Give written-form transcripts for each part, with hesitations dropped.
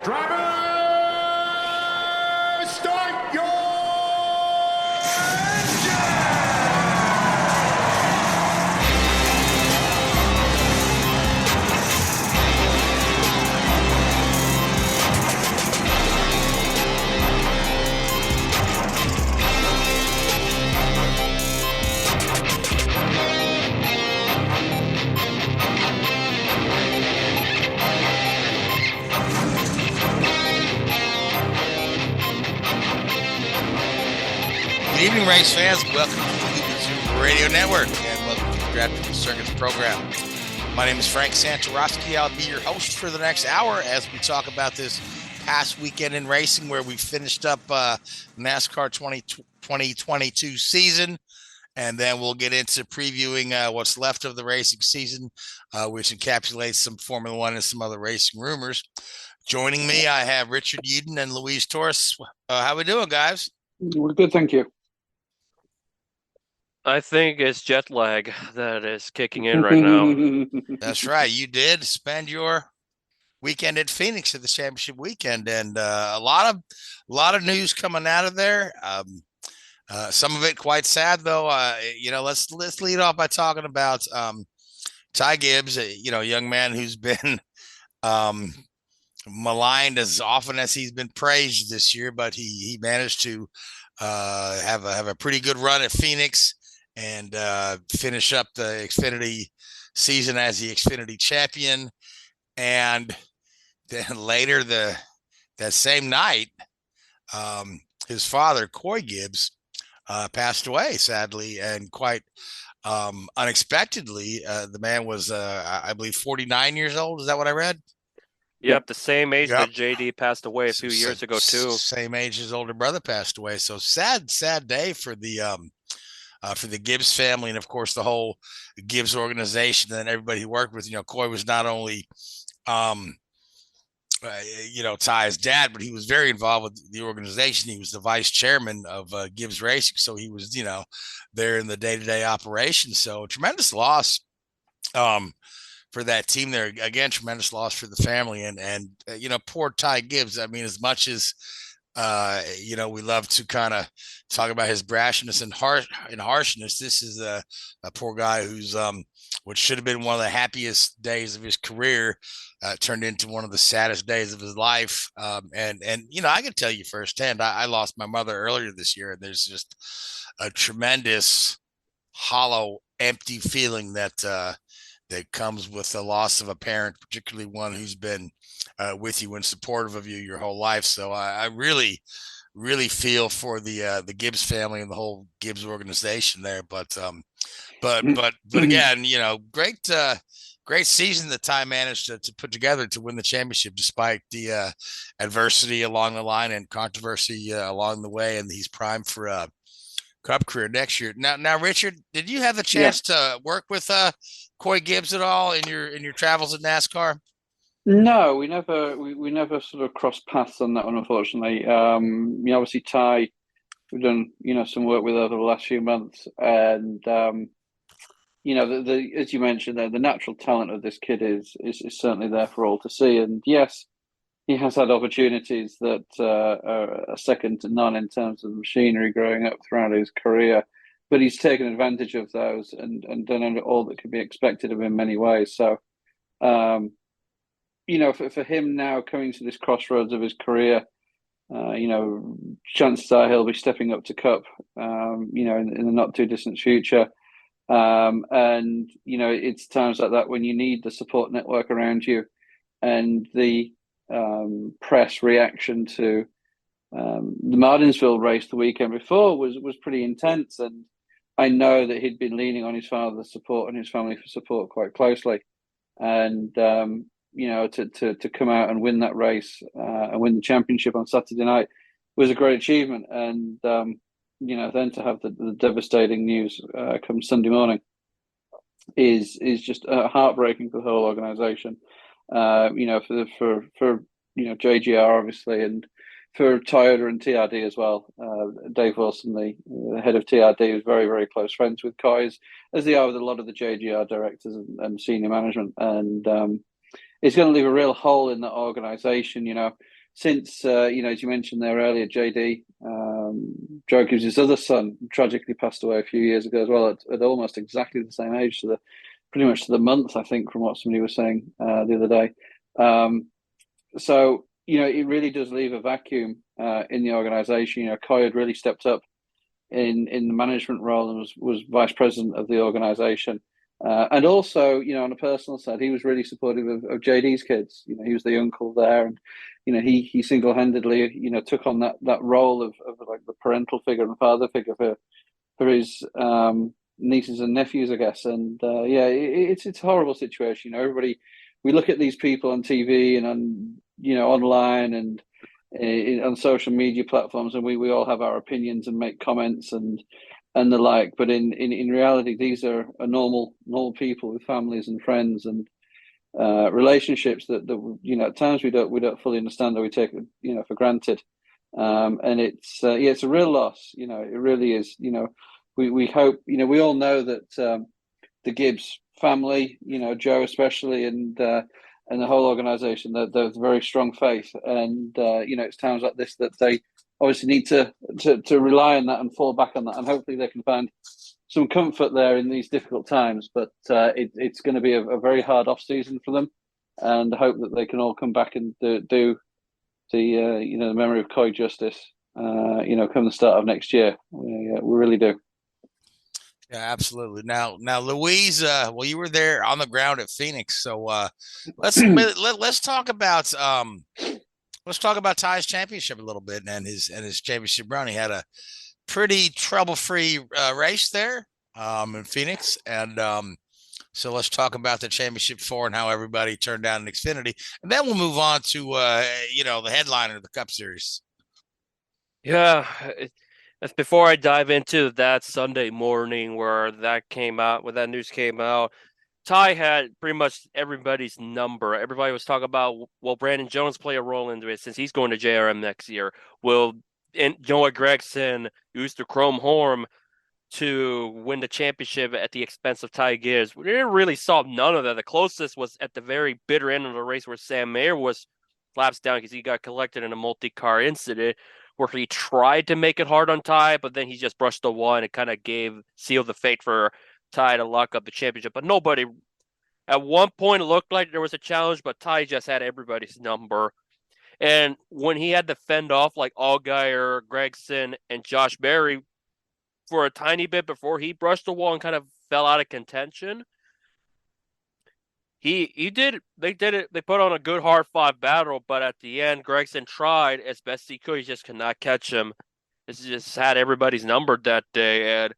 Drivers, start your engine! Good evening, race fans. Welcome to the Zoom Radio Network and welcome to the Drafting Circuits program. My name is Frank Santoroski. I'll be your host for the next hour as we talk about this past weekend in racing where we finished up NASCAR 2022 season. And then we'll get into previewing what's left of the racing season, which encapsulates some Formula One and some other racing rumors. Joining me, I have Richard Youden and Luis Torres. How we doing, guys? We're good, thank you. I think it's jet lag that is kicking in right now. That's right. You did spend your weekend at Phoenix at the championship weekend, and a lot of news coming out of there. Some of it quite sad, though. Let's lead off by talking about Coy Gibbs, a young man who's been maligned as often as he's been praised this year, but he managed to have a pretty good run at Phoenix and finish up the Xfinity season as the Xfinity champion. And then later that same night, his father, Coy Gibbs, passed away, sadly, and quite unexpectedly. The man was, I believe, 49 years old. Is that what I read? Yep, the same age that JD passed away a few years ago, too. Same age his older brother passed away. So sad day for the Gibbs family and, of course, the whole Gibbs organization and everybody he worked with. Coy was not only, Ty's dad, but he was very involved with the organization. He was the vice chairman of Gibbs Racing. So he was, there in the day-to-day operations. So tremendous loss for that team there. Again, tremendous loss for the family. And poor Coy Gibbs. I mean, as much as, we love to kind of talk about his brashness and harshness. This is a poor guy who's what should have been one of the happiest days of his career turned into one of the saddest days of his life. And I can tell you firsthand, I lost my mother earlier this year, and there's just a tremendous hollow, empty feeling that comes with the loss of a parent, particularly one who's been with you and supportive of you your whole life. So I really, really feel for the Gibbs family and the whole Gibbs organization there. But again, great season that Ty managed to put together to win the championship despite the adversity along the line and controversy along the way. And he's primed for a Cup career next year. Now, Richard, did you have the chance to work with Coy Gibbs at all in your travels at NASCAR? No, we never sort of crossed paths on that one, unfortunately. Obviously Ty, we've done some work with over the last few months, and the as you mentioned there, the natural talent of this kid is certainly there for all to see. And yes, he has had opportunities that are second to none in terms of machinery growing up throughout his career, but he's taken advantage of those and done all that could be expected of him in many ways. So, for him now coming to this crossroads of his career, chances are he'll be stepping up to Cup, in the not too distant future. It's times like that when you need the support network around you, and the press reaction to the Martinsville race the weekend before was pretty intense, and I know that he'd been leaning on his father's support and his family for support quite closely, and to come out and win that race and win the championship on Saturday night was a great achievement, and then to have the devastating news come Sunday morning is just heartbreaking for the whole organization. For JGR obviously, and for Toyota and TRD as well. Dave Wilson, the head of TRD, is very, very close friends with Coy, as they are with a lot of the JGR directors and senior management. And it's going to leave a real hole in that organization. Since as you mentioned there earlier, JD, Joe Gibbs, his other son, tragically passed away a few years ago as well, at almost exactly the same age, pretty much to the month, I think, from what somebody was saying the other day. So it really does leave a vacuum in the organization. Coy had really stepped up in the management role and was vice president of the organization. And also, on a personal side, he was really supportive of JD's kids. He was the uncle there, and he single-handedly took on that role of like the parental figure and father figure for his nieces and nephews, I guess. And it's a horrible situation. Everybody, we look at these people on TV and on online and on social media platforms, and we all have our opinions and make comments and the like. But in reality, these are normal people with families and friends and relationships that at times we don't fully understand, or we take for granted. And it's a real loss. It really is. We hope, we all know that the Gibbs family, Joe especially, and the whole organization, they're very strong faith, and it's times like this that they obviously need to rely on that and fall back on that, and hopefully they can find some comfort there in these difficult times. But it's going to be a very hard off season for them, and I hope that they can all come back and do the memory of Coy justice. Come the start of next year. We really do. Yeah, absolutely. Now, Louise, well, you were there on the ground at Phoenix, so let's talk about Ty's championship a little bit and his championship run. He had a pretty trouble-free race there in Phoenix, and so let's talk about the championship 4 and how everybody turned down in Xfinity, and then we'll move on to the headliner of the Cup Series. Yeah. Before I dive into that Sunday morning where that news came out, Ty had pretty much everybody's number. Everybody was talking about, will Brandon Jones play a role into it since he's going to JRM next year? Will Noah Gragson use the chrome horn to win the championship at the expense of Ty Gibbs? We didn't really saw none of that. The closest was at the very bitter end of the race where Sam Mayer was flaps down because he got collected in a multi-car incident, where he tried to make it hard on Ty, but then he just brushed the wall and it kind of sealed the fate for Ty to lock up the championship. But nobody, at one point, it looked like there was a challenge, but Ty just had everybody's number. And when he had to fend off like Allgaier, Gragson, and Josh Berry for a tiny bit before he brushed the wall and kind of fell out of contention, They put on a good hard-fought battle, but at the end, Gragson tried as best he could. He just could not catch him. This just had everybody's number that day.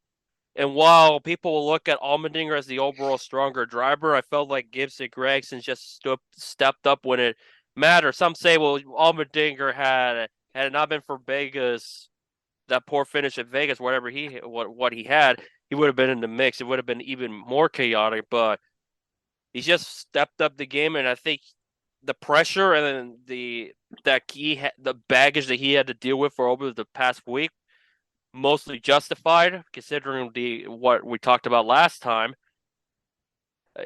And while people will look at Allmendinger as the overall stronger driver, I felt like Gibbs and Gragson just stepped up when it mattered. Some say, well, Allmendinger had it not been for Vegas, that poor finish at Vegas, what he had, he would have been in the mix. It would have been even more chaotic, but he just stepped up the game, and I think the pressure and the baggage that he had to deal with for over the past week, mostly justified considering what we talked about last time.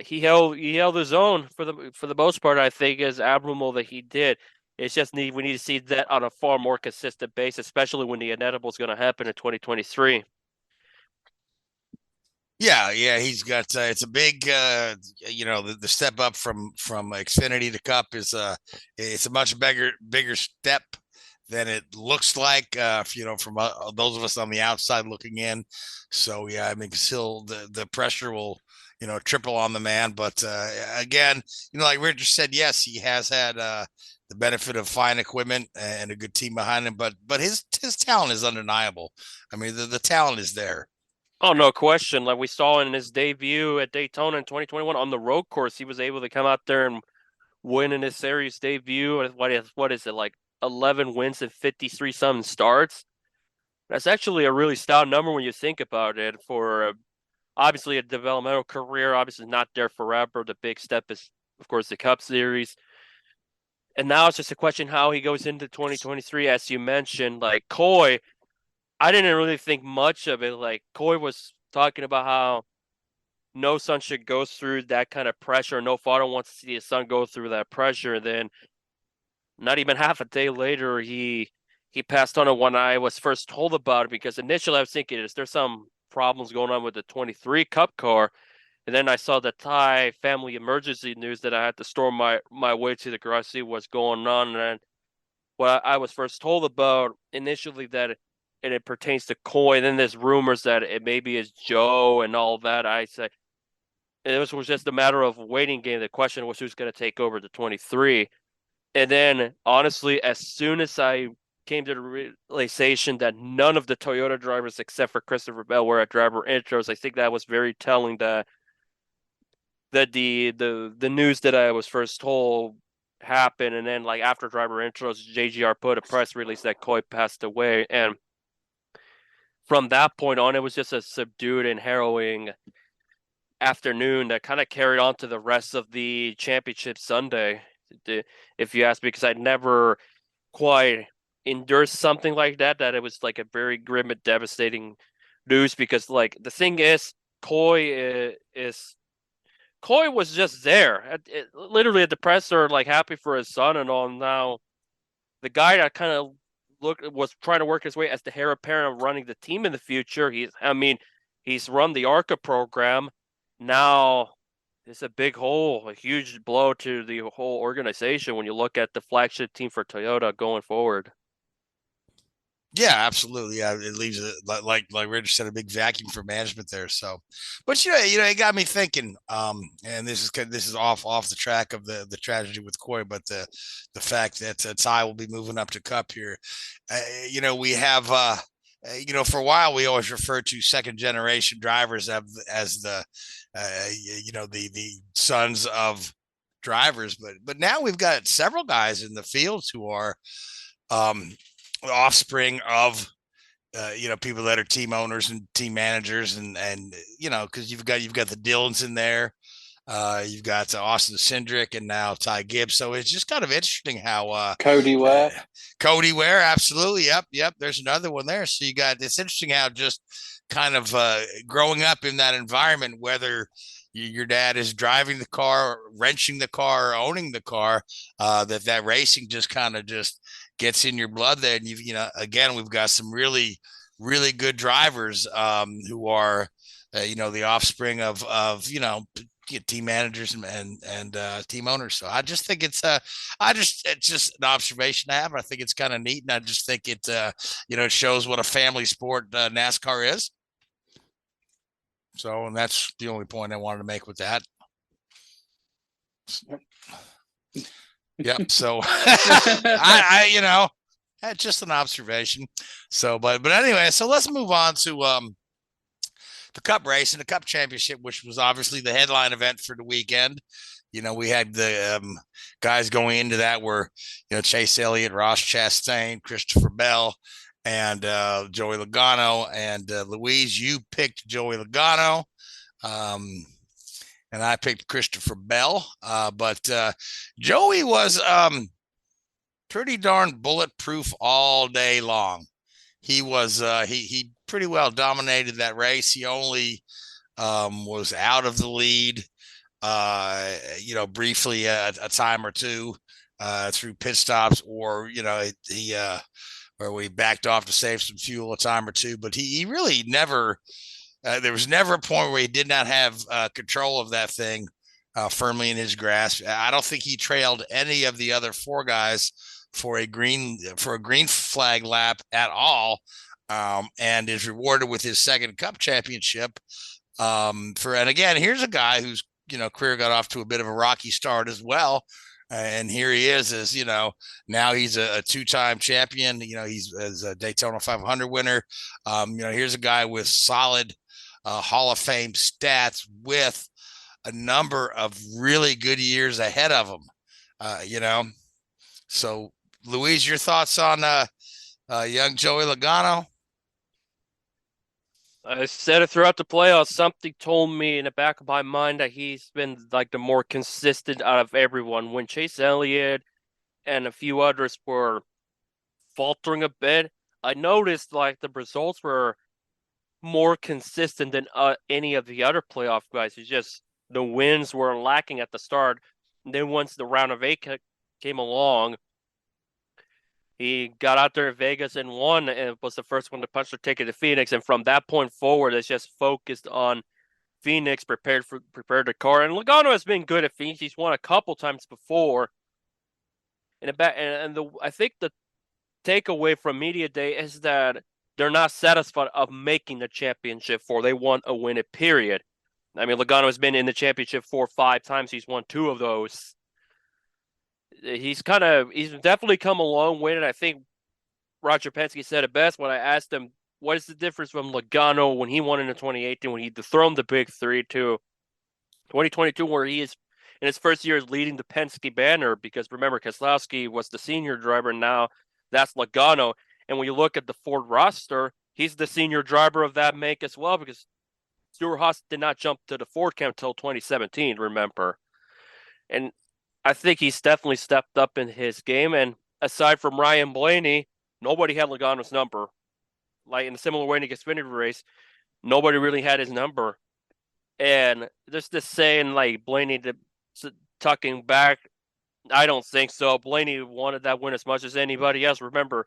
He held his own for the most part. I think is admirable that he did. It's just we need to see that on a far more consistent basis, especially when the inevitable is going to happen in 2023. Yeah, he's got it's a big the step up from Xfinity to Cup is it's a much bigger step than it looks like from those of us on the outside looking in. So yeah, I mean, still the pressure will triple on the man, but again, like Richard said, yes, he has had the benefit of fine equipment and a good team behind him, but his talent is undeniable. I mean, the talent is there. Oh, no question. Like we saw in his debut at Daytona in 2021 on the road course, he was able to come out there and win in his series debut. What is it, like 11 wins and 53 some starts? That's actually a really stout number when you think about it. For obviously a developmental career, obviously not there forever. The big step is, of course, the Cup Series. And now it's just a question how he goes into 2023, as you mentioned. Like Coy, I didn't really think much of it. Like Coy was talking about how no son should go through that kind of pressure. No father wants to see his son go through that pressure. Then, not even half a day later, he passed on it when I was first told about it. Because initially I was thinking, is there some problems going on with the 23 Cup car? And then I saw the Thai family emergency news that I had to storm my way to the garage to see what's going on. And what I was first told about initially that it pertains to Coy. Then there's rumors that it maybe is Joe and all that. I say it was just a matter of waiting game. The question was who's going to take over the 23. And then honestly, as soon as I came to the realization that none of the Toyota drivers except for Christopher Bell were at driver intros, I think that was very telling that the news that I was first told happened. And then like after driver intros, JGR put a press release that Coy passed away. And from that point on, it was just a subdued and harrowing afternoon that kind of carried on to the rest of the championship Sunday, if you ask me, because I'd never quite endured something like that it was like a very grim and devastating news. Because like the thing is, Coy was just there, literally at the presser, like happy for his son and all. Now, the guy that kind of was trying to work his way as the heir apparent of running the team in the future. He's run the ARCA program. Now, it's a big hole, a huge blow to the whole organization when you look at the flagship team for Toyota going forward. Yeah, absolutely. Yeah, it leaves it like Rich said, a big vacuum for management there. So, but it got me thinking. And this is off the track of the tragedy with Coy, but the fact that Ty will be moving up to Cup here. We have for a while we always referred to second generation drivers as the the sons of drivers, but now we've got several guys in the field who are offspring of people that are team owners and team managers, and because you've got the Dillons in there, you've got Austin Cindric and now Ty Gibbs. So it's just kind of interesting how Cody Ware, absolutely, yep. There's another one there. So it's interesting how just kind of growing up in that environment, whether your dad is driving the car, wrenching the car, or owning the car, that racing just kind of just gets in your blood there. And again, we've got some really, really good drivers who are, the offspring of team managers and team owners. So I just think it's just an observation I have. I think it's kind of neat, and I just think it it shows what a family sport NASCAR is. So, and that's the only point I wanted to make with that. Yep. So I just an observation. So, but anyway, so let's move on to the Cup race and the Cup Championship, which was obviously the headline event for the weekend. We had the guys going into that were Chase Elliott, Ross Chastain, Christopher Bell, and Joey Logano. And Louise, you picked Joey Logano. And I picked Christopher Bell, but Joey was pretty darn bulletproof all day long. He was he pretty well dominated that race. He only was out of the lead, briefly a time or two through pit stops, or where we backed off to save some fuel a time or two. But he really never. There was never a point where he did not have control of that thing firmly in his grasp. I don't think he trailed any of the other four guys for a green flag lap at all, and is rewarded with his second Cup championship. And again, here's a guy whose career got off to a bit of a rocky start as well. And here he is, as now he's a two-time champion. He's a Daytona 500 winner. Here's a guy with solid Hall of Fame stats with a number of really good years ahead of him. So Luis, your thoughts on young Joey Logano? I said it throughout the playoffs. Something told me in the back of my mind that he's been like the more consistent out of everyone. When Chase Elliott and a few others were faltering a bit, I noticed like the results were more consistent than any of the other playoff guys. It's just the wins were lacking at the start. And then once the round of 8 came along, he got out there in Vegas and won, and was the first one to punch the ticket to Phoenix. And from that point forward, it's just focused on Phoenix, prepared the car. And Logano has been good at Phoenix. He's won a couple times before. I think the takeaway from media day is that they're not satisfied of making the championship 4. They want a win it, period. I mean, Logano has been in the championship 4 5 times. He's won 2 of those. He's definitely come a long way. And I think Roger Penske said it best when I asked him, what is the difference from Logano when he won in 2018, when he dethroned the Big Three, to 2022, where he is in his first year is leading the Penske banner? Because remember, Keselowski was the senior driver, and now that's Logano. And when you look at the Ford roster, he's the senior driver of that make as well, because Stewart-Haas did not jump to the Ford camp until 2017, remember. And I think he's definitely stepped up in his game. And aside from Ryan Blaney, nobody had Logano's number. Like in a similar way in the Xfinity race, nobody really had his number. And just this saying, like, Blaney tucking back, I don't think so. Blaney wanted that win as much as anybody else. Remember,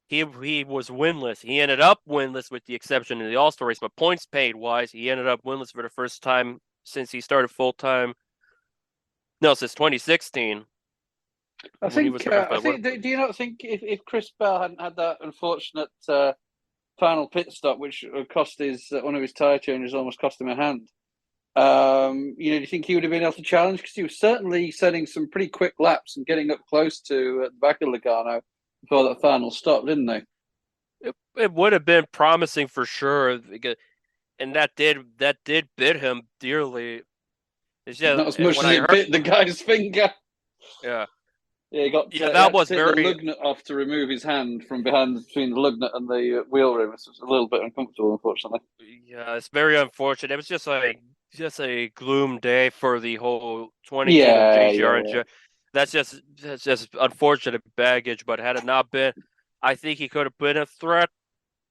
he was winless. He ended up winless with the exception of the All-Star race, but points paid wise, he ended up winless for the first time since he started full-time. No, since 2016. I think. Do you not think if Chris Bell hadn't had that unfortunate final pit stop, which cost one of his tire changes, almost cost him a hand? Do you think he would have been able to challenge? Because he was certainly setting some pretty quick laps and getting up close to the back of Logano before that final stop, didn't they? It would have been promising for sure, and that did bid him dearly. It's just not as much as it bit the guy's finger. Yeah. Yeah, he got that was very the lug nut off to remove his hand from behind between the lug nut and the wheel rim. It was a little bit uncomfortable, unfortunately. Yeah, it's very unfortunate. It was just a gloom day for the whole 20 team of JGR. Yeah. That's just unfortunate baggage. But had it not been, I think he could have been a threat,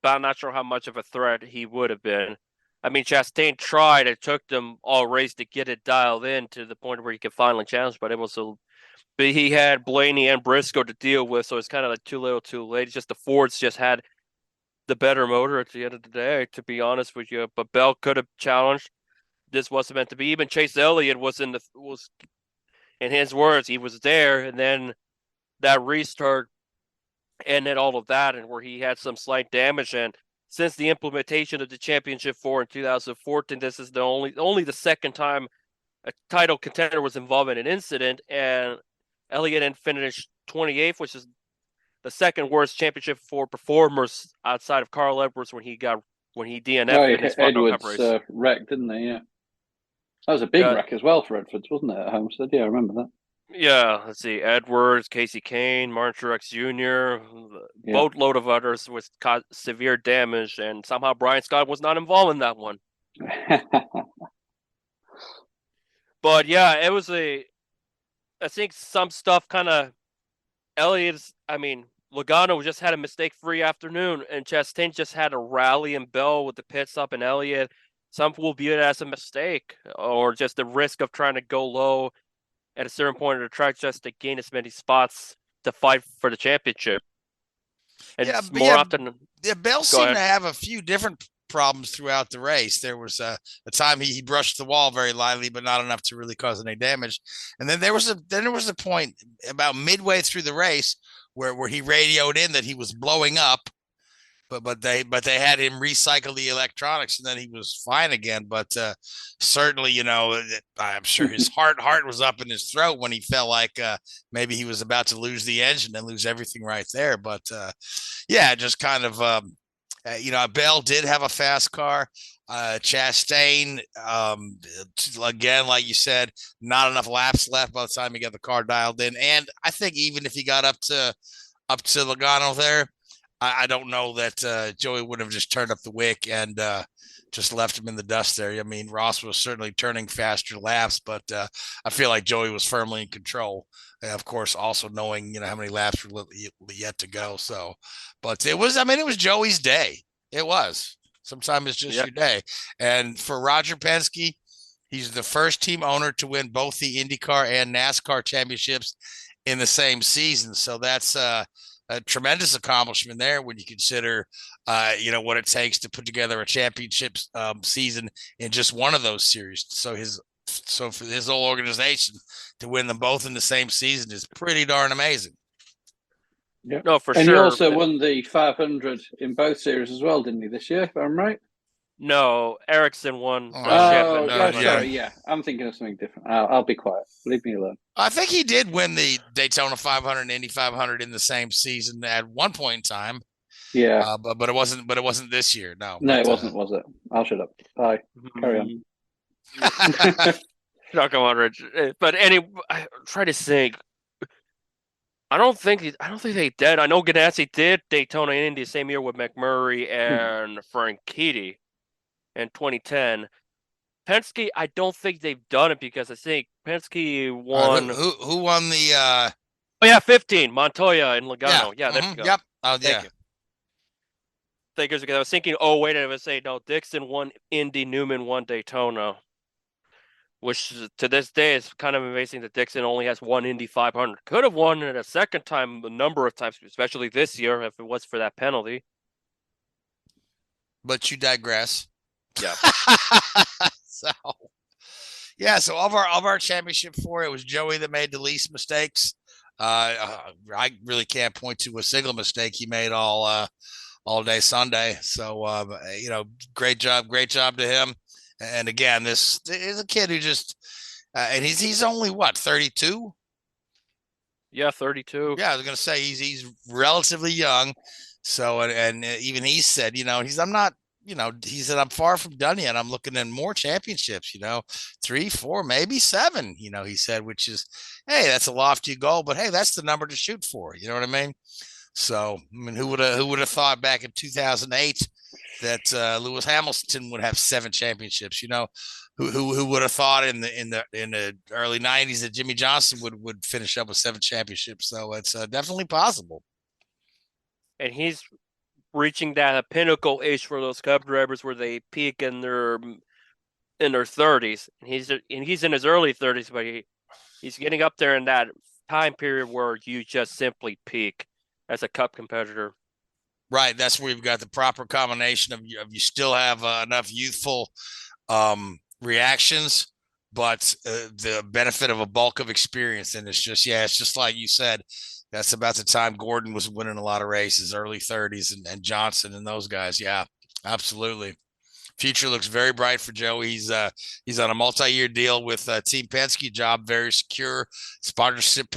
but I'm not sure how much of a threat he would have been. I mean, Chastain tried. It took them all race to get it dialed in to the point where he could finally challenge, but he had Blaney and Briscoe to deal with, so it's kind of like too little, too late. It's just the Fords just had the better motor at the end of the day, to be honest with you. But Bell could have challenged. This wasn't meant to be. Even Chase Elliott was in his words, he was there, and then that restart ended all of that, and where he had some slight damage. And since the implementation of the Championship 4 in 2014, this is only the second time a title contender was involved in an incident, and Elliott then finished 28th, which is the second worst Championship 4 performers outside of Carl Edwards when he DNF'd in his final Cup race. Wrecked, didn't they? Yeah, that was a big wreck as well for Edwards, wasn't it, at Homestead? Yeah, I remember that. Yeah, let's see. Edwards, Casey Kane, Martin Truex Jr., boatload of others with severe damage, and somehow Brian Scott was not involved in that one. But yeah, it was I think some stuff kind of, Logano just had a mistake-free afternoon, and Chastain just had a rally and Bell with the pit stop, and Elliott, some will view it as a mistake or just the risk of trying to go low at a certain point of the track just to gain as many spots to fight for the championship. And Bell seemed to have a few different problems throughout the race. There was a time he brushed the wall very lightly, but not enough to really cause any damage. And then there was a point about midway through the race where he radioed in that he was blowing up, but they had him recycle the electronics, and then he was fine again. But certainly, I'm sure his heart was up in his throat when he felt like maybe he was about to lose the engine and lose everything right there. But just kind of Bell did have a fast car. Chastain, again, like you said, not enough laps left by the time he got the car dialed in. And I think even if he got up to Logano there, I don't know that Joey would have just turned up the wick and just left him in the dust there. I mean, Ross was certainly turning faster laps, but I feel like Joey was firmly in control. And of course, also knowing, how many laps were yet to go. So, but it was Joey's day. It was. Sometimes it's just Yeah. your day. And for Roger Penske, he's the first team owner to win both the IndyCar and NASCAR championships in the same season. So that's a tremendous accomplishment there when you consider, what it takes to put together a championship season in just one of those series. So for his whole organization to win them both in the same season is pretty darn amazing. Yeah. No, for and sure. he also won the 500 in both series as well, didn't he, this year, if I'm right? No, Ericsson won. Sorry, yeah. I'm thinking of something different. I'll be quiet. Leave me alone. I think he did win the Daytona 500 and Indy 500 in the same season at one point in time. Yeah, but it wasn't. But it wasn't this year. No, it wasn't. Was it? I'll shut up. Bye. Carry on. No, come on, Rich. But I try to think. I don't think they did. I know Ganassi did Daytona and Indy the same year with McMurray and Franchitti in 2010. Penske, I don't think they've done it because I think Penske won. Who won the? 15. Montoya and Logano. Yeah, there you go. Yep. Oh, Thank you. Because I was thinking, wait, I was saying no. Dixon won Indy, Newman won Daytona. Which to this day is kind of amazing that Dixon only has one Indy 500. Could have won it a second time a number of times, especially this year if it was for that penalty. But you digress. Yeah. So of our championship four, it was Joey that made the least mistakes. I really can't point to a single mistake he made all day Sunday. So great job to him. And again, this is a kid who just, and he's only what, 32? Yeah, 32. Yeah, I was gonna say he's relatively young. So and even he said, he said I'm far from done yet. I'm looking at more championships. 3, 4, maybe 7. He said, which is, hey, that's a lofty goal, but hey, that's the number to shoot for. You know what I mean? So who would have thought back in 2008? That Lewis Hamilton would have 7 championships. Who would have thought in the early 90s that Jimmie Johnson would finish up with 7 championships? So it's definitely possible. And he's reaching that pinnacle age for those Cup drivers where they peak in their 30s. And he's in his early 30s, but he's getting up there in that time period where you just simply peak as a Cup competitor. Right, that's where you've got the proper combination of you still have enough youthful reactions, but the benefit of a bulk of experience. And it's just like you said, that's about the time Gordon was winning a lot of races, early 30s, and Johnson and those guys. Yeah, absolutely. Future looks very bright for Joey. He's on a multi-year deal with Team Penske. Job very secure. Sponsorship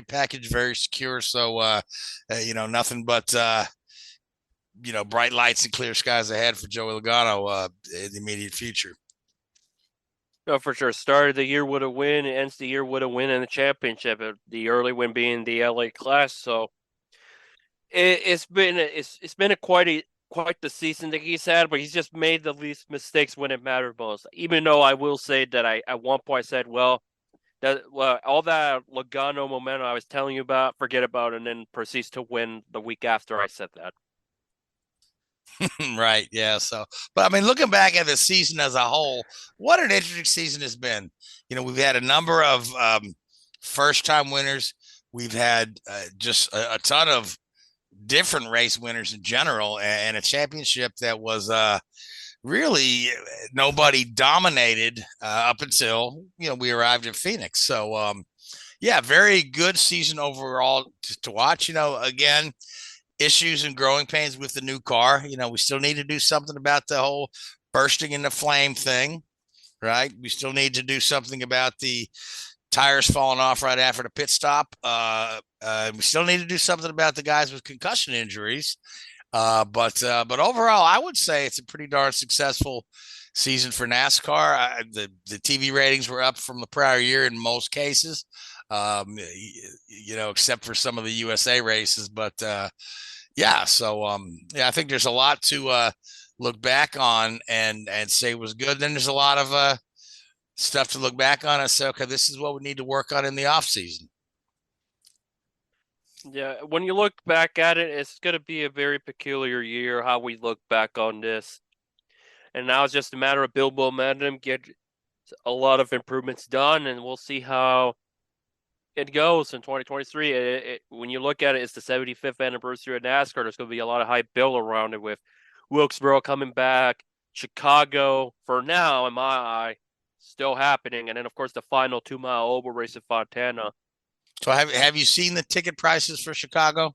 package very secure. So nothing but bright lights and clear skies ahead for Joey Logano in the immediate future. No, for sure. Started the year with a win, ends the year with a win in the championship. The early win being the LA Clash. So it's been quite the season that he's had, but he's just made the least mistakes when it mattered most. Even though I will say that at one point I said, all that Logano momentum I was telling you about, forget about it, and then proceeds to win the week after I said that. Right. Yeah. So, but I mean, looking back at the season as a whole, what an interesting season has been. We've had a number of first-time winners. We've had just a ton of different race winners in general, and a championship that was really nobody dominated up until we arrived at Phoenix. So very good season overall to watch. Again, issues and growing pains with the new car. We still need to do something about the whole bursting into flame thing, right? We still need to do something about the tires falling off right after the pit stop. We still need to do something about the guys with concussion injuries. But overall, I would say it's a pretty darn successful season for NASCAR. The TV ratings were up from the prior year in most cases, except for some of the USA races. But so I think there's a lot to look back on and say was good. Then there's a lot of stuff to look back on and say, okay, this is what we need to work on in the off season. Yeah, when you look back at it, it's going to be a very peculiar year how we look back on this. And now it's just a matter of build momentum, get a lot of improvements done, and we'll see how it goes in 2023. When you look at it, it's the 75th anniversary of NASCAR. There's going to be a lot of hype built around it with Wilkesboro coming back, Chicago, for now, in my eye, still happening. And then, of course, the final 2-mile oval race at Fontana. So have you seen the ticket prices for Chicago?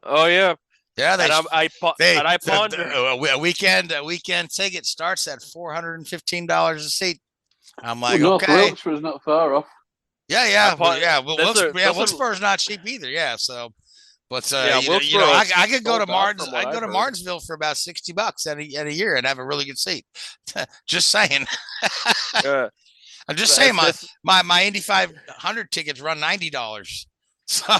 Oh, yeah. Yeah, I ponder. a weekend ticket starts at $415 a seat. I'm like, North okay, Wilkesbore is not far off. yeah. Well, Wilkesboro's not cheap either. Yeah, so, but Wilkesboro I could go to Martins. I go to Martinsville for about $60 at a year and have a really good seat. Just saying. Yeah. I'm just saying my Indy 500 tickets run $90. So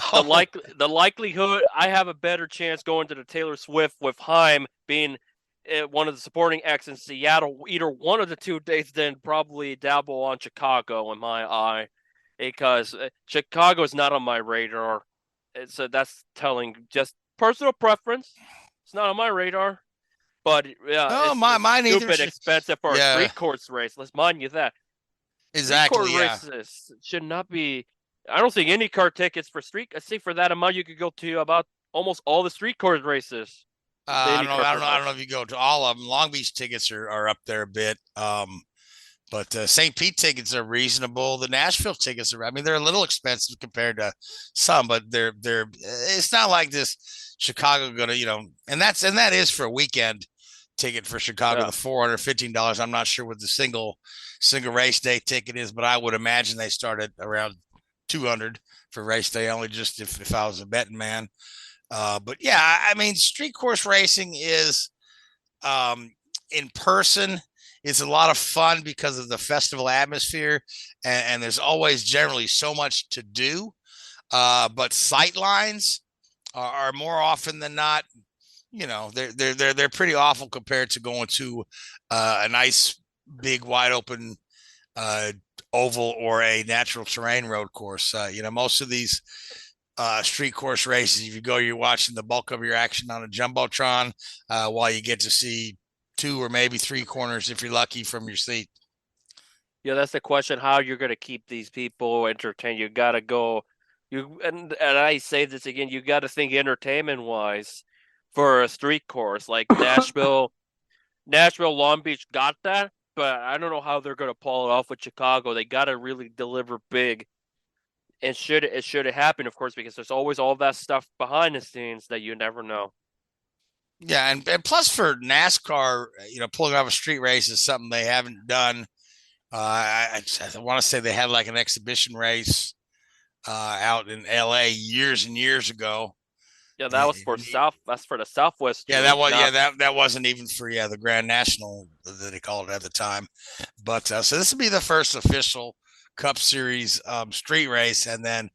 the likelihood I have a better chance going to the Taylor Swift with Haim being one of the supporting acts in Seattle, either one of the 2 days, than probably dabble on Chicago in my eye, because Chicago is not on my radar. So that's telling just personal preference. It's not on my radar, but yeah, mine either. Stupid expensive for a street course race. Let's mind you that. Exactly. Street course races should not be. I don't think any car tickets for street. I see for that amount you could go to about almost all the street course races. I don't know if you go to all of them. Long Beach tickets are up there a bit. But St. Pete tickets are reasonable. The Nashville tickets are. I mean, they're a little expensive compared to some, but they're. It's not like this Chicago going to and that is for a weekend ticket for Chicago. The $415. I'm not sure what the single race day ticket is, but I would imagine they start at around $200 for race day only, just if I was a betting man. But yeah, I mean, street course racing is in person. It's a lot of fun because of the festival atmosphere, and there's always generally so much to do. But sight lines are more often than not, they're pretty awful compared to going to a nice big wide open oval or a natural terrain road course. Most of these street course races, if you go, you're watching the bulk of your action on a jumbotron while you get to see 2 or maybe 3 corners if you're lucky from your seat. Yeah, that's the question: how you're going to keep these people entertained. You got to go. And I say this again: you got to think entertainment wise for a street course like Nashville. Long Beach got that, but I don't know how they're going to pull it off with Chicago. They got to really deliver big. And should it happen, of course, because there's always all that stuff behind the scenes that you never know. Yeah, and plus for NASCAR, pulling off a street race is something they haven't done. I want to say they had like an exhibition race out in LA years and years ago. Yeah, that was for That's for the Southwest. Yeah, that wasn't even for the Grand National that they called it at the time. But so this will be the first official Cup Series street race, and then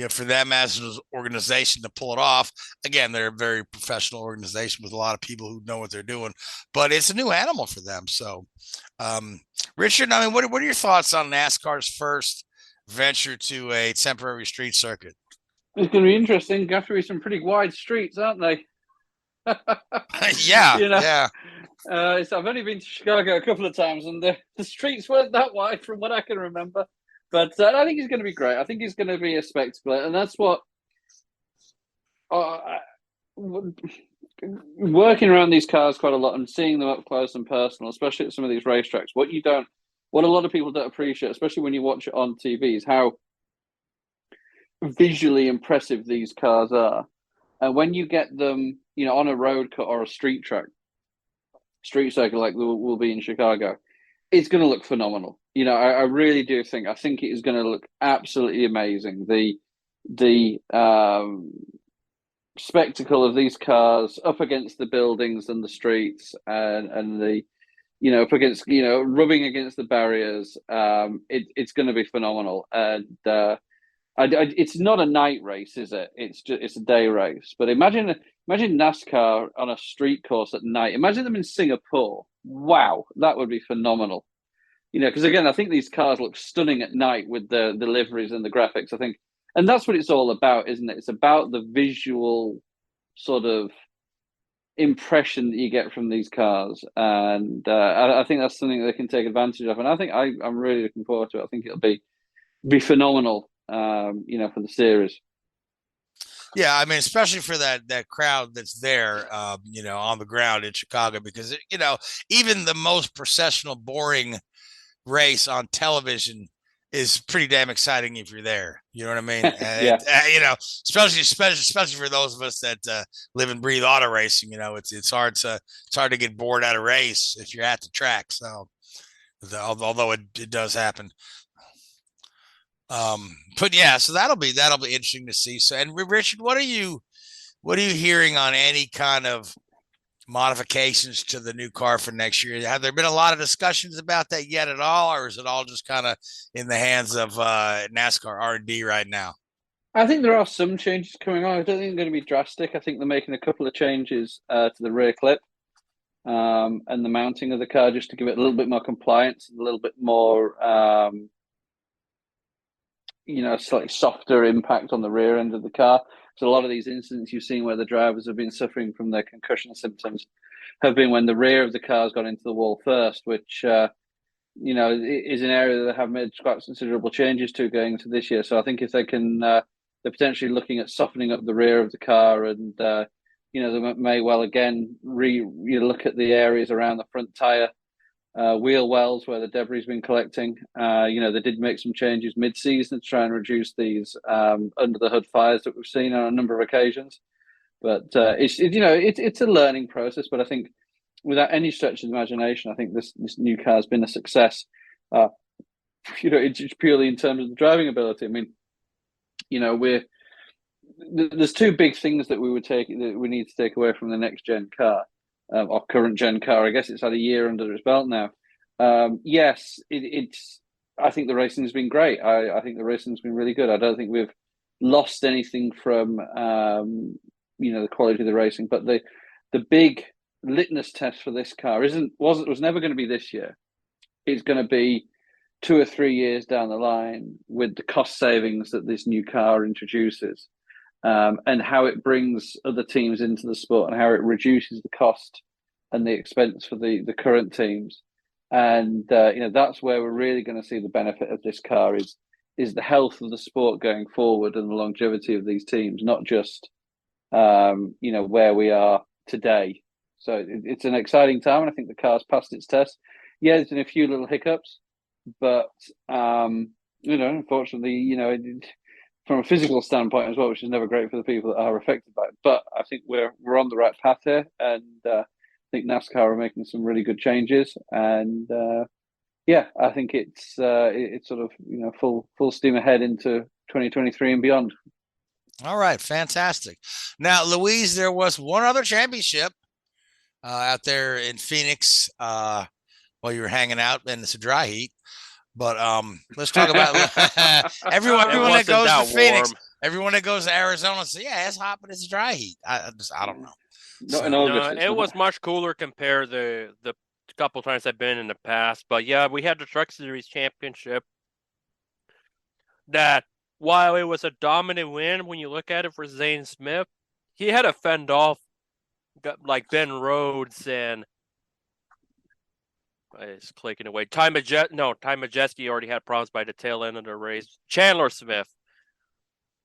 for them as an organization to pull it off, again, they're a very professional organization with a lot of people who know what they're doing, but it's a new animal for them. So Richard, I mean, what are your thoughts on NASCAR's first venture to a temporary street circuit? It's going to be interesting. Got to be some pretty wide streets, aren't they? Yeah. I've only been to Chicago a couple of times, and the streets weren't that wide from what I can remember. But I think he's going to be great. I think he's going to be a spectacle, and that's what. Working around these cars quite a lot and seeing them up close and personal, especially at some of these racetracks, what a lot of people don't appreciate, especially when you watch it on TV, is how visually impressive these cars are. And when you get them, on a road cut or a street circuit like will be in Chicago, it's going to look phenomenal. I really do think. I think it is going to look absolutely amazing. The spectacle of these cars up against the buildings and the streets, and the up against rubbing against the barriers. It's going to be phenomenal. And it's not a night race, is it? It's a day race. But imagine NASCAR on a street course at night. Imagine them in Singapore. Wow, that would be because again, I think these cars look stunning at night with the liveries and the graphics. I think And that's what it's all about, isn't it? It's about the visual sort of impression that you get from these cars, and I think that's something they can take advantage of. And I think I'm really looking forward to it. I think it'll be phenomenal, for the series. Yeah, I mean, especially for that crowd that's there, on the ground in Chicago, because even the most processional, boring race on television is pretty damn exciting if you're there. You know what I mean? Yeah. Especially for those of us that live and breathe auto racing. It's hard to get bored at a race if you're at the track. So, although it does happen. But yeah, so that'll be interesting to see. So, and Richard, what are you hearing on any kind of modifications to the new car for next year? Have there been a lot of discussions about that yet at all, or is it all just kind of in the hands of NASCAR R&D right now? I think there are some changes coming on. I don't think they're going to be drastic. I think they're making a couple of changes to the rear clip and the mounting of the car, just to give it a little bit more compliance, a little bit more slightly softer impact on the rear end of the car. So a lot of these incidents you've seen where the drivers have been suffering from their concussion symptoms have been when the rear of the car's gone into the wall first, which is an area that they have made quite considerable changes to going into this year. So I think if they can, they're potentially looking at softening up the rear of the car, and they may well again look at the areas around the front tire. Wheel wells where the debris has been collecting. They did make some changes mid-season to try and reduce these under the hood fires that we've seen on a number of occasions. But it's a learning process. But I think without any stretch of the imagination, I think this new car has been a success. It's purely in terms of the driving ability. I mean, there's two big things that we need to take away from the next gen car. Or current gen car. I guess it's had a year under its belt now. Yes, it's. I think the racing has been great. I think the racing has been really good. I don't think we've lost anything from the quality of the racing. But the big litmus test for this car was never going to be this year. It's going to be 2 or 3 years down the line with the cost savings that this new car introduces. And how it brings other teams into the sport and how it reduces the cost and the expense for the current teams. And, that's where we're really going to see the benefit of this car is the health of the sport going forward and the longevity of these teams, not just, where we are today. So it's an exciting time, and I think the car's passed its test. Yeah, there's been a few little hiccups, but, unfortunately, from a physical standpoint as well, which is never great for the people that are affected by it. But I think we're on the right path here, and I think NASCAR are making some really good changes. And I think it's sort of full steam ahead into 2023 and beyond. All right, fantastic. Now, Louise, there was one other championship out there in Phoenix while you were hanging out, and it's a dry heat. But let's talk about everyone that goes to Phoenix, everyone that goes to Arizona says, yeah, it's hot, but it's dry heat. I don't know. Not in August. It was much cooler compared to the couple times I've been in the past. But yeah, we had the Truck Series Championship. That while it was a dominant win, when you look at it for Zane Smith, he had to fend off like Ben Rhodes and. It's clicking away. Ty Majeski already had problems by the tail end of the race. Chandler Smith,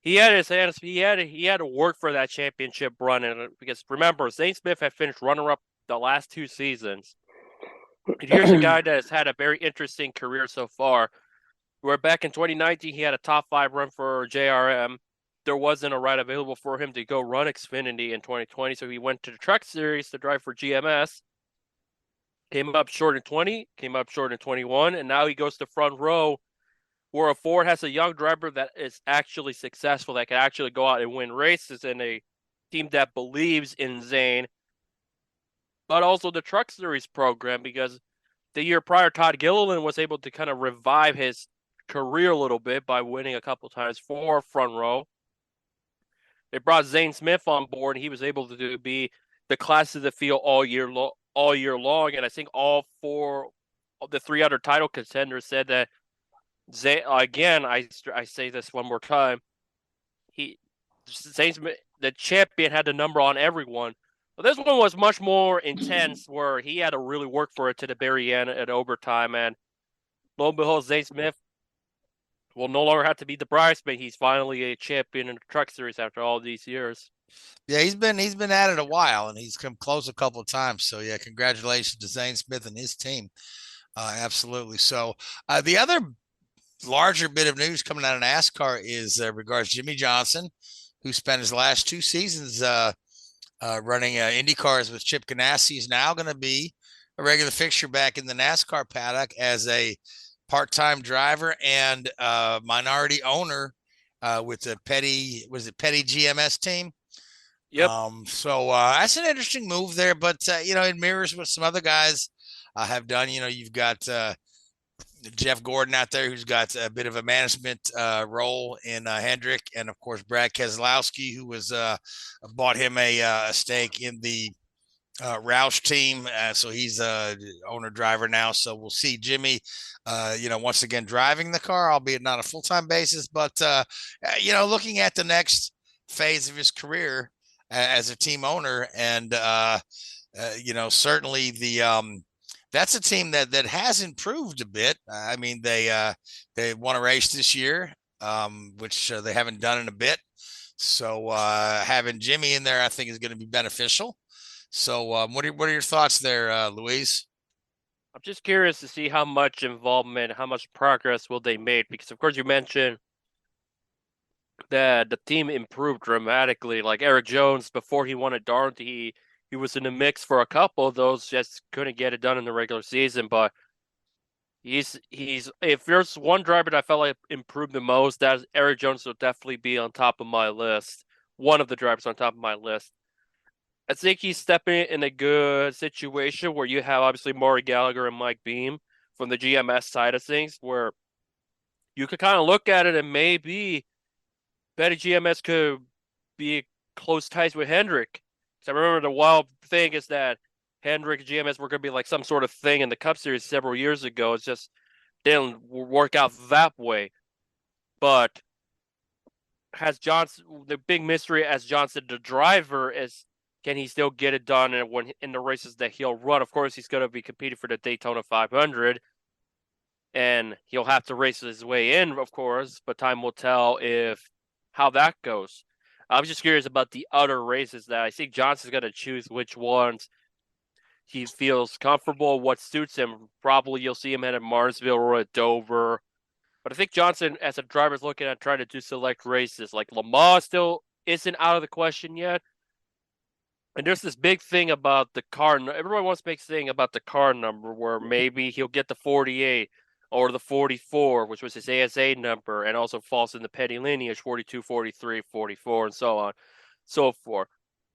he had his hands. He had to work for that championship run, and because remember, Zane Smith had finished runner-up the last 2 seasons. And here's a guy that has had a very interesting career so far. Where back in 2019, he had a top 5 run for JRM. There wasn't a ride available for him to go run Xfinity in 2020, so he went to the Truck Series to drive for GMS. Came up short in 20, came up short in 21, and now he goes to front row where a Ford has a young driver that is actually successful, that can actually go out and win races, in a team that believes in Zane, but also the Truck Series program, because the year prior, Todd Gilliland was able to kind of revive his career a little bit by winning a couple times for front row. They brought Zane Smith on board, and he was able to be the class of the field all year long, and I think all 4 of the 3 other title contenders said that Zane, again, I say this one more time, the champion had the number on everyone. But this one was much more intense, where he had to really work for it to the very end at overtime. And lo and behold, Zane Smith will no longer have to be the bridesmaid. He's finally a champion in the Truck Series after all these years. Yeah, he's been at it a while, and he's come close a couple of times. So yeah, congratulations to Zane Smith and his team. Absolutely. So the other larger bit of news coming out of NASCAR is regards Jimmie Johnson, who spent his last 2 seasons running Indy cars with Chip Ganassi, is now going to be a regular fixture back in the NASCAR paddock as a part-time driver and minority owner with the Petty GMS team. Yep. So that's an interesting move there, but it mirrors what some other guys have done. You've got Jeff Gordon out there, who's got a bit of a management role in Hendrick, and of course Brad Keselowski, who was bought him a stake in the Roush team, so he's a owner driver now. So we'll see Jimmie, once again driving the car, albeit not a full-time basis, but looking at the next phase of his career as a team owner, and certainly that's a team that has improved a bit. I mean, they won a race this year, which they haven't done in a bit. So having Jimmie in there, I think, is going to be beneficial. So what are your thoughts there, Luis? I'm just curious to see how much involvement, how much progress will they make, because of course you mentioned that the team improved dramatically. Like Eric Jones, before he won at Darlington, he was in the mix for a couple of those, just couldn't get it done in the regular season. But he's if there's one driver that I felt like improved the most, that Eric Jones will definitely be on top of my list. One of the drivers on top of my list. I think he's stepping in a good situation where you have obviously Maury Gallagher and Mike Beam from the GMS side of things, where you could kind of look at it and maybe Betty GMS could be close ties with Hendrick. I remember the wild thing is that Hendrick and GMS were going to be like some sort of thing in the Cup Series several years ago. It's just didn't work out that way. But has Johnson, the big mystery as Johnson, the driver, is can he still get it done when in the races that he'll run? Of course, he's going to be competing for the Daytona 500, and he'll have to race his way in, of course. But time will tell how that goes. I'm just curious about the other races that I think Johnson's going to choose which ones he feels comfortable, what suits him. Probably you'll see him at Martinsville or at Dover. But I think Johnson, as a driver, is looking at trying to do select races. Like Le Mans still isn't out of the question yet. And there's this big thing about the car. Everyone wants to make a thing about the car number, where maybe he'll get the 48 or the 44, which was his ASA number, and also falls in the petty lineage, 42, 43, 44, and so on, so forth.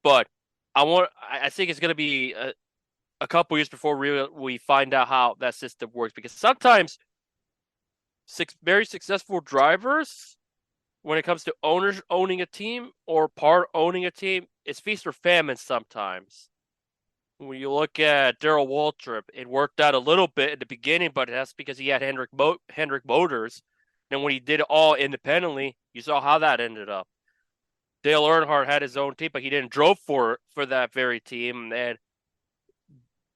But I think it's going to be a couple years before we find out how that system works, because sometimes very successful drivers, when it comes to owners owning a team or part owning a team, it's feast or famine sometimes. When you look at Darrell Waltrip, it worked out a little bit at the beginning, but that's because he had Hendrick Motors. And when he did it all independently, you saw how that ended up. Dale Earnhardt had his own team, but he didn't drove for that very team. And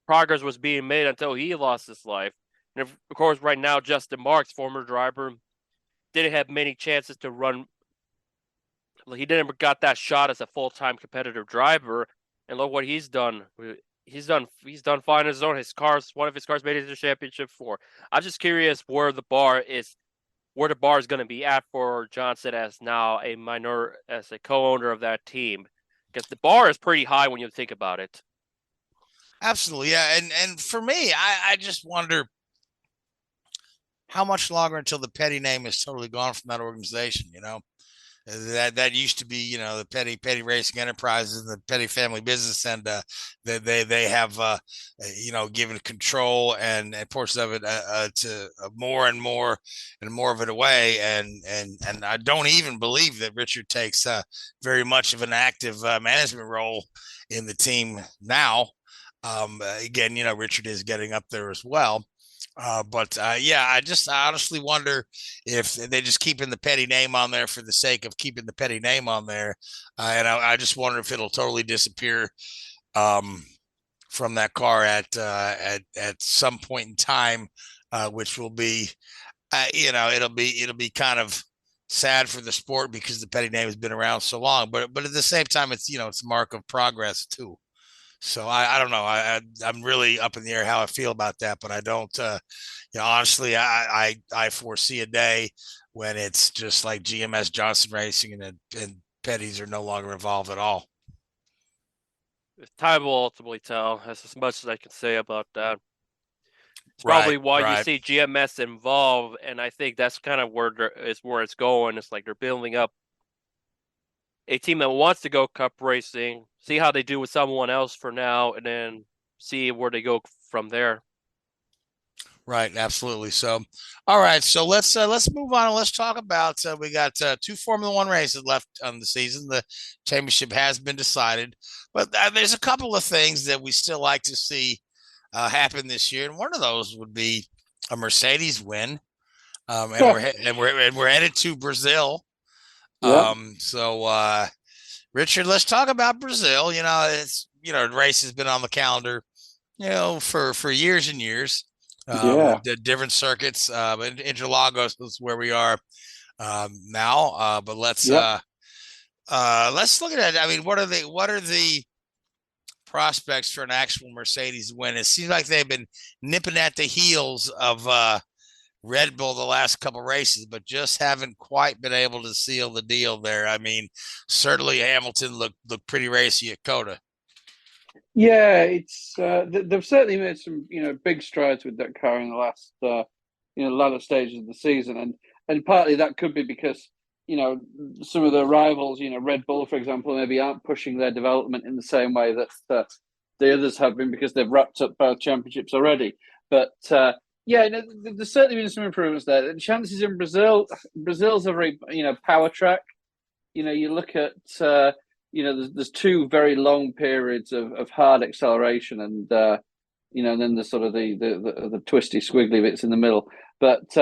progress was being made until he lost his life. And of course, right now, Justin Marks, former driver, didn't have many chances to run. He didn't got that shot as a full-time competitive driver. And look what he's done. He's done fine on his own. One of his cars made it to the championship 4. I'm just curious where the bar is going to be at for Johnson as now as a co-owner of that team, because the bar is pretty high when you think about it. Absolutely, yeah. And for me, I just wonder how much longer until the Petty name is totally gone from that organization. That used to be, the Petty Racing Enterprises and the Petty family business, and they have given control and portions of it to more and more of it away, and I don't even believe that Richard takes very much of an active management role in the team now. Again, Richard is getting up there as well. Yeah, I honestly wonder if they just keeping the petty name on there for the sake of keeping the petty name on there, and I just wonder if it'll totally disappear um, from that car at some point in time, which will be, it'll be kind of sad for the sport because the petty name has been around so long. But at the same time, it's a mark of progress too. So I don't know. I'm really up in the air how I feel about that, but I don't. Honestly, I foresee a day when it's just like GMS Johnson Racing and Petties are no longer involved at all. Time will ultimately tell. That's as much as I can say about that. It's Right, probably why you right. see GMS involved, and I think that's kind of where it's going. It's like they're building up a team that wants to go cup racing, see how they do with someone else for now, and then see where they go from there. Right, absolutely. So, all right. So let's move on and let's talk about. We got two Formula One races left on the season. The championship has been decided, but there's a couple of things that we still like to see happen this year, and one of those would be a Mercedes win. And we're headed to Brazil. Yeah. Richard, let's talk about Brazil. The race has been on the calendar, for years and years. Yeah. The different circuits. But Interlagos is where we are now. But Yep. let's look at it. I mean, what are the prospects for an actual Mercedes win? It seems like they've been nipping at the heels of Red Bull the last couple races, but just haven't quite been able to seal the deal there. I mean, certainly Hamilton looked pretty racy at Coda. Yeah, it's they've certainly made some big strides with that car in the last latter stages of the season, and partly that could be because some of the rivals, Red Bull for example, maybe aren't pushing their development in the same way that the others have been because they've wrapped up both championships already. But yeah, there's certainly been some improvements there. The chances in Brazil's a very power track. You look at there's two very long periods of hard acceleration, and then there's sort of the twisty, squiggly bits in the middle. But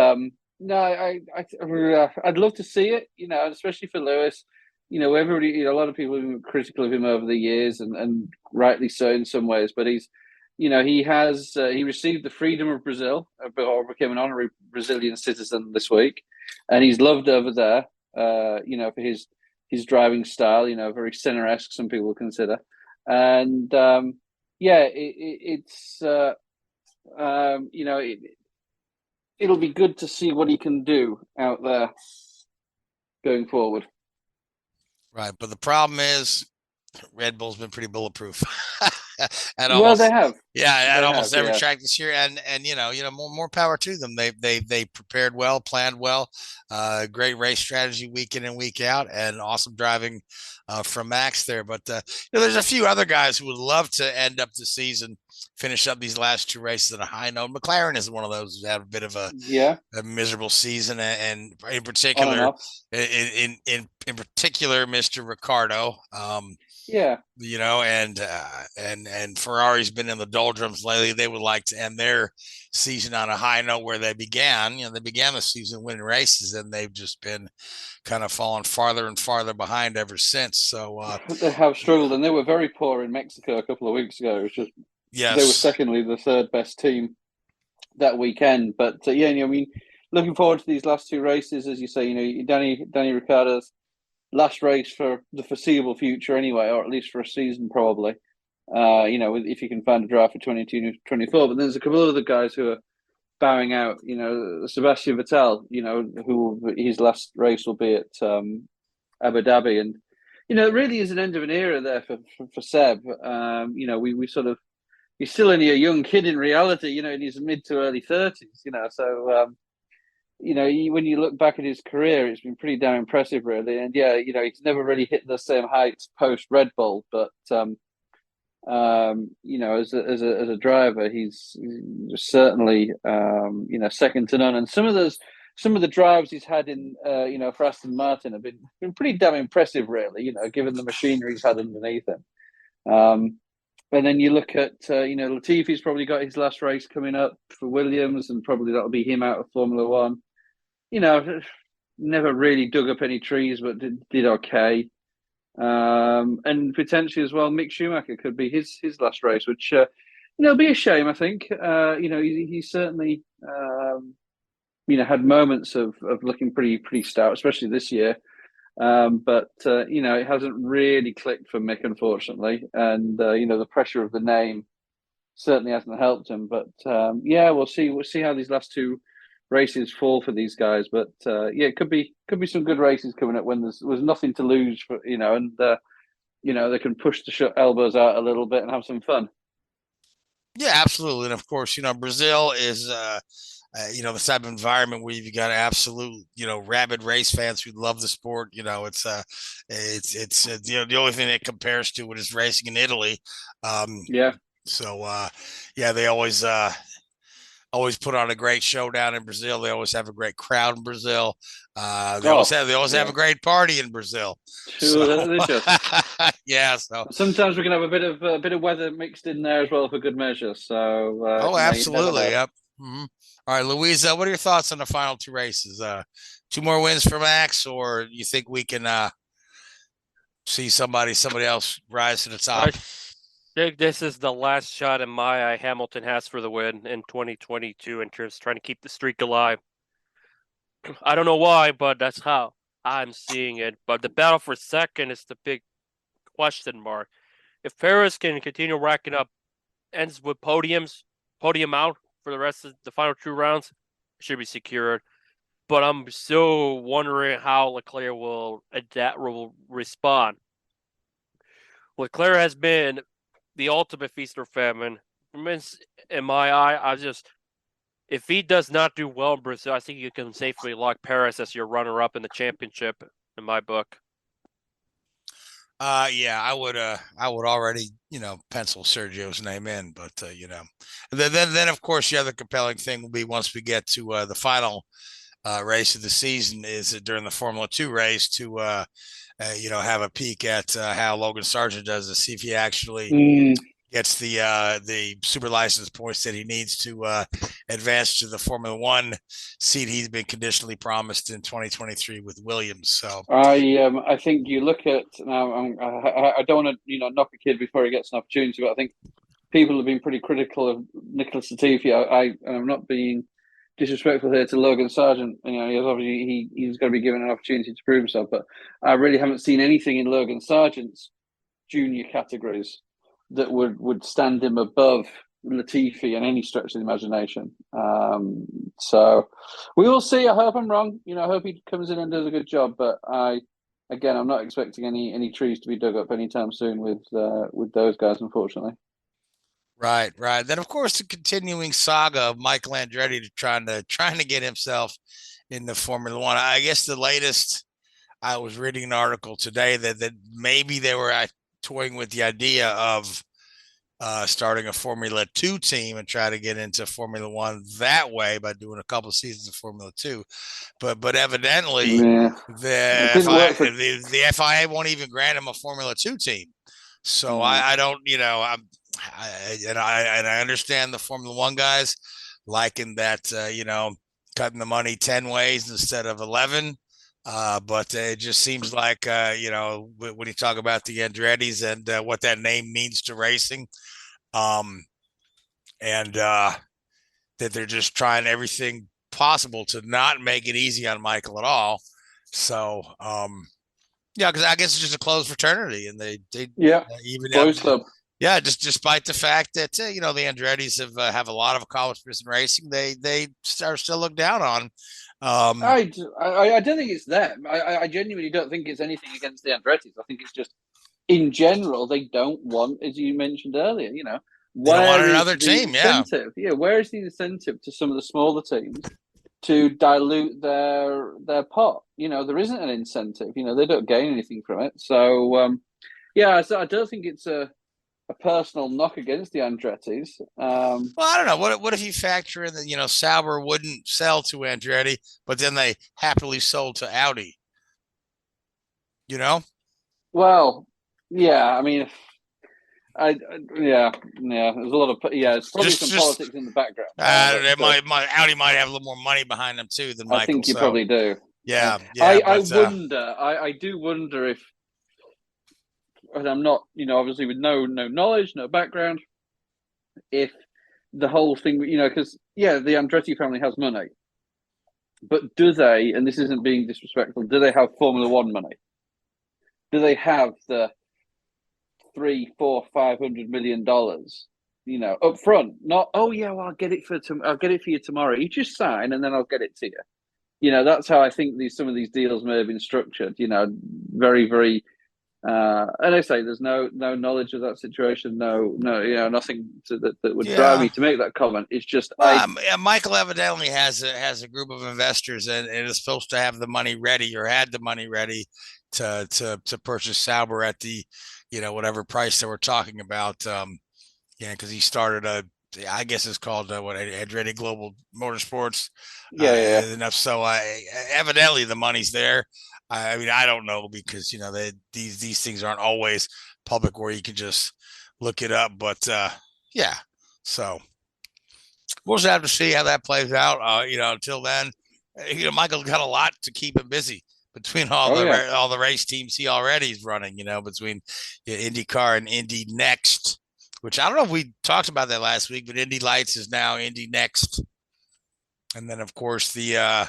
no, I'd love to see it. Especially for Lewis. Everybody, a lot of people have been critical of him over the years, and rightly so in some ways. But he received the freedom of Brazil, or became an honorary Brazilian citizen this week, and he's loved over there. For his driving style, very Senna-esque, some people consider. And it'll be good to see what he can do out there going forward. Right, but the problem is Red Bull's been pretty bulletproof. They have. At almost every track this year, and more power to them. They prepared well, planned well, great race strategy week in and week out, and awesome driving from Max there. But there's a few other guys who would love to end up the season, finish up these last two races at a high note. McLaren is one of those who had a bit of a miserable season, and in particular, in particular, Mr. Ricardo. And Ferrari's been in the doldrums lately. They would like to end their season on a high note where they began. They began the season winning races, and they've just been kind of falling farther and farther behind ever since. So they have struggled, and they were very poor in Mexico a couple of weeks ago. It was just they were secondly the third best team that weekend. But looking forward to these last two races, as you say. Danny Ricciardo's last race for the foreseeable future anyway, or at least for a season probably. If you can find a drive for 22-24. But there's a couple of other guys who are bowing out. Sebastian Vettel, who his last race will be at Abu Dhabi. And, it really is an end of an era there for Seb. He's still only a young kid in reality, in his mid to early 30s, so... when you look back at his career, it's been pretty damn impressive, really. And he's never really hit the same heights post Red Bull, but as a driver, he's certainly second to none. And some of the drives he's had in for Aston Martin have been pretty damn impressive, really. Given the machinery he's had underneath him. And then you look at, Latifi's probably got his last race coming up for Williams, and probably that'll be him out of Formula One. Never really dug up any trees, but did okay. And potentially as well, Mick Schumacher could be his last race, which it'll be a shame. I think he certainly had moments of looking pretty stout, especially this year. But it hasn't really clicked for Mick, unfortunately, and the pressure of the name certainly hasn't helped him. But we'll see. We'll see how these last two races fall for these guys. But it could be some good races coming up when there's nothing to lose for and they can push the elbows out a little bit and have some fun. Yeah, absolutely. And of course, Brazil is the type of environment where you've got absolute, rabid race fans who love the sport. It's the only thing that compares to it is racing in Italy. So they always put on a great show down in Brazil. They always have a great crowd in Brazil. They always have a great party in Brazil. Delicious. So sometimes we can have a bit of weather mixed in there as well for good measure. So absolutely, yep. Mm-hmm. All right, Louisa, what are your thoughts on the final two races? 2 more wins for Max, or you think we can see somebody else rise to the top? I think this is the last shot in my eye Hamilton has for the win in 2022 and just trying to keep the streak alive. I don't know why, but that's how I'm seeing it. But the battle for second is the big question mark. If Perez can continue racking up ends with podium out for the rest of the final 2 rounds, should be secured. But I'm still wondering how Leclerc will respond. Leclerc has been the ultimate feast or famine. In my eye, if he does not do well in Brazil, I think you can safely lock Perez as your runner-up in the championship, in my book. I would already, pencil Sergio's name in, but then of course the other compelling thing will be once we get to the final race of the season is during the Formula 2 race to have a peek at how Logan Sargent does to see if he actually gets the super license points that he needs to advance to the Formula 1 seat he's been conditionally promised in 2023 with Williams. So I think you look at now. I don't want to knock a kid before he gets an opportunity, but I think people have been pretty critical of Nicholas Latifi. I'm not being disrespectful here to Logan Sargent. He's got to be given an opportunity to prove himself, but I really haven't seen anything in Logan Sargent's junior categories that would stand him above Latifi in any stretch of the imagination. So we will see. I hope I'm wrong. I hope he comes in and does a good job. But I'm not expecting any trees to be dug up anytime soon with those guys, unfortunately. Right. Then of course the continuing saga of Michael Andretti trying to get himself into Formula 1. I guess the latest, I was reading an article today that maybe they were toying with the idea of starting a Formula 2 team and try to get into Formula 1 that way by doing a couple of seasons of Formula 2. But evidently the FIA won't even grant him a Formula 2 team. So I don't, I understand the Formula 1 guys liking that, cutting the money 10 ways instead of 11. But it just seems like, when you talk about the Andrettis and what that name means to racing, and that they're just trying everything possible to not make it easy on Michael at all. So, because I guess it's just a closed fraternity, and they even boys club. Yeah, just despite the fact that the Andrettis have a lot of accomplishments in racing, they are still looked down on. I don't think it's them. I genuinely don't think it's anything against the Andrettis. I think it's just in general they don't want, as you mentioned earlier, they don't want another team. Incentive? Where is the incentive to some of the smaller teams to dilute their pot? There isn't an incentive. They don't gain anything from it. So so I don't think it's a personal knock against the Andrettis. Well, I don't know. What if you factor in that, Sauber wouldn't sell to Andretti, but then they happily sold to Audi? Well, yeah. I mean, Yeah. There's a lot of There's probably some politics in the background. Audi might have a little more money behind them too than Michael. I think you probably do. Yeah. I wonder. I do wonder if, and I'm not, obviously with no knowledge, no background, if the whole thing, because the Andretti family has money, but do they? And this isn't being disrespectful. Do they have Formula One money? Do they have the $300, $400, $500 million, up front? Not, oh yeah, well, I'll get it for you tomorrow. You just sign, and then I'll get it to you. That's how I think some of these deals may have been structured. Very, very. And I say there's no knowledge of that situation. No, nothing that would drive me to make that comment. It's just Michael evidently has a group of investors and is supposed to have the money ready or had the money ready to purchase Sauber at the whatever price that we're talking about. Because he started I guess it's called Andretti Global Motorsports. Enough. So evidently the money's there. I mean, I don't know because these things aren't always public where you can just look it up. But so we'll just have to see how that plays out. Until then, Michael's got a lot to keep him busy between all the race teams he already is running. Between IndyCar and Indy Next, which I don't know if we talked about that last week, but Indy Lights is now Indy Next, and then of course the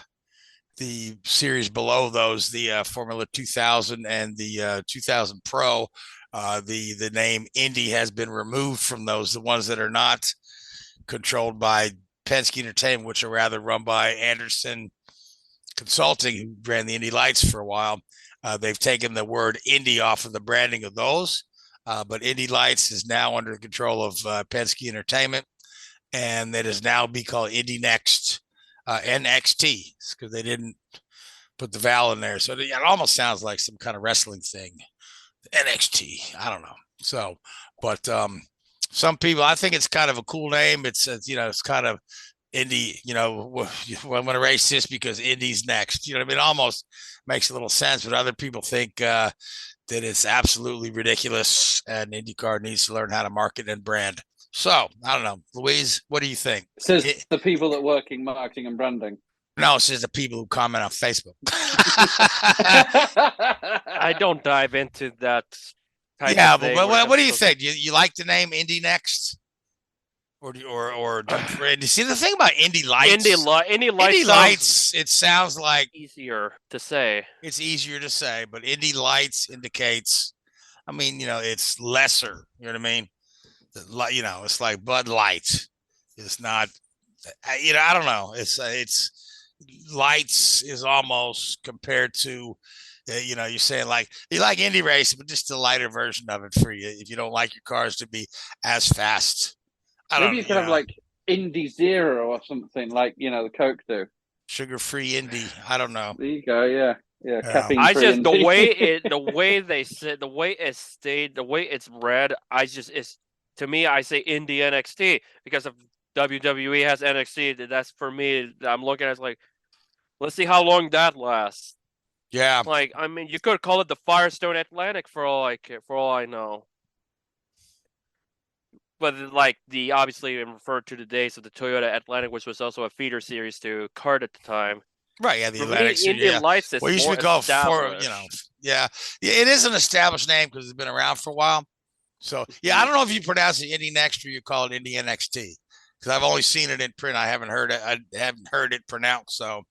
series below those, the Formula 2000 and the 2000 Pro, the name Indy has been removed from those, the ones that are not controlled by Penske Entertainment, which are rather run by Anderson Consulting, who ran the Indy Lights for a while. They've taken the word Indy off of the branding of those, but Indy Lights is now under the control of Penske Entertainment, and it is now be called Indy Next. NXT, because they didn't put the vowel in there. So it almost sounds like some kind of wrestling thing. NXT. I don't know. So, but some people, I think it's kind of a cool name. It's kind of Indy, I'm going to race this because Indy's next. It almost makes a little sense, but other people think that it's absolutely ridiculous and IndyCar needs to learn how to market and brand. So, I don't know. Louise, what do you think? It says the people that work in marketing and branding. No, it says the people who comment on Facebook. I don't dive into that type of thing. But what do you think? You like the name Indy Next? Or see the thing about Indy Lights? Indy Lights, it sounds like easier to say. It's easier to say, but Indy Lights indicates, it's lesser. You know what I mean? It's like Bud Light. It's not, I don't know. It's Lights is almost compared to, you're saying like you like Indy race, but just a lighter version of it for you. If you don't like your cars to be as fast, maybe you could have like Indy Zero or something like the Coke do. Sugar-free Indy. I don't know. There you go. Yeah. Caffeine. I just the way they said, the way it's stayed, the way it's read. To me, I say Indy NXT because if WWE has NXT, that's for me. I'm looking at it like, let's see how long that lasts. Yeah. You could call it the Firestone Atlantic for all I know. But obviously referred to the days of the Toyota Atlantic, which was also a feeder series to kart at the time. Right, the Atlantic series. Indy Lights is used to be called it is an established name because it's been around for a while. So, I don't know if you pronounce it Indy Next or you call it Indy NXT because I've only seen it in print. I haven't heard it pronounced. So,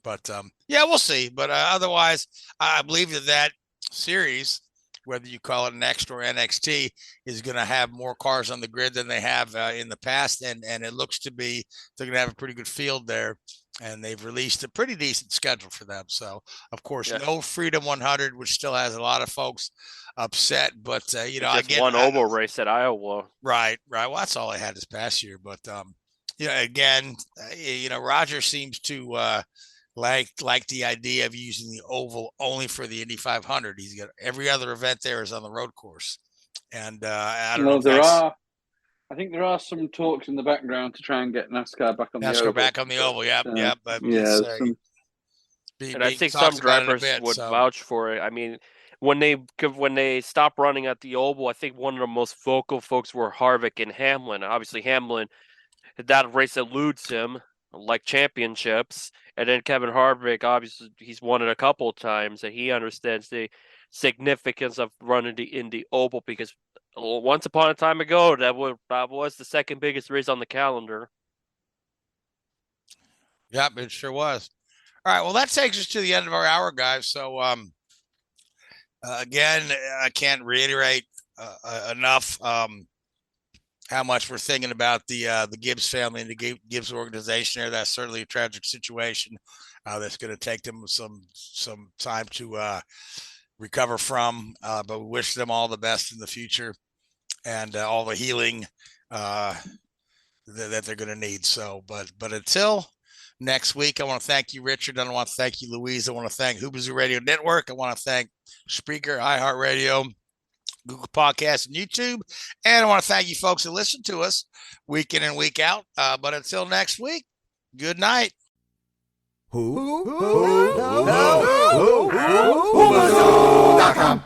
but we'll see. But otherwise, I believe that series, whether you call it Next or NXT, is going to have more cars on the grid than they have in the past. And it looks to be they're going to have a pretty good field there. And they've released a pretty decent schedule for them. So, of course, no Freedom 100, which still has a lot of folks upset. But, one oval race at Iowa. Right. Well, that's all I had this past year. But, Roger seems to like the idea of using the oval only for the Indy 500. He's got every other event there is on the road course. And I don't know. I think there are some talks in the background to try and get NASCAR back on the oval. Back on the oval, yeah. And I think some drivers would vouch for it. I mean, when they stopped running at the Oval, I think one of the most vocal folks were Harvick and Hamlin. Obviously, Hamlin, that race eludes him, like championships. And then Kevin Harvick, obviously, he's won it a couple of times, and he understands the significance of running in the Oval because once upon a time ago, that was the second biggest race on the calendar. Yep, it sure was. All right, well, that takes us to the end of our hour, guys. So, again, I can't reiterate enough how much we're thinking about the Gibbs family and the Gibbs organization there. That's certainly a tragic situation that's going to take them some time to recover from. But we wish them all the best in the future and all the healing that they're going to need. So, but until next week, I want to thank you, Richard. I want to thank you, Louise. I want to thank Hoobazoo Radio Network. I want to thank Spreaker, iHeartRadio, Google Podcasts, and YouTube. And I want to thank you folks who listen to us week in and week out. But until next week, good night. Hoobazoo.com.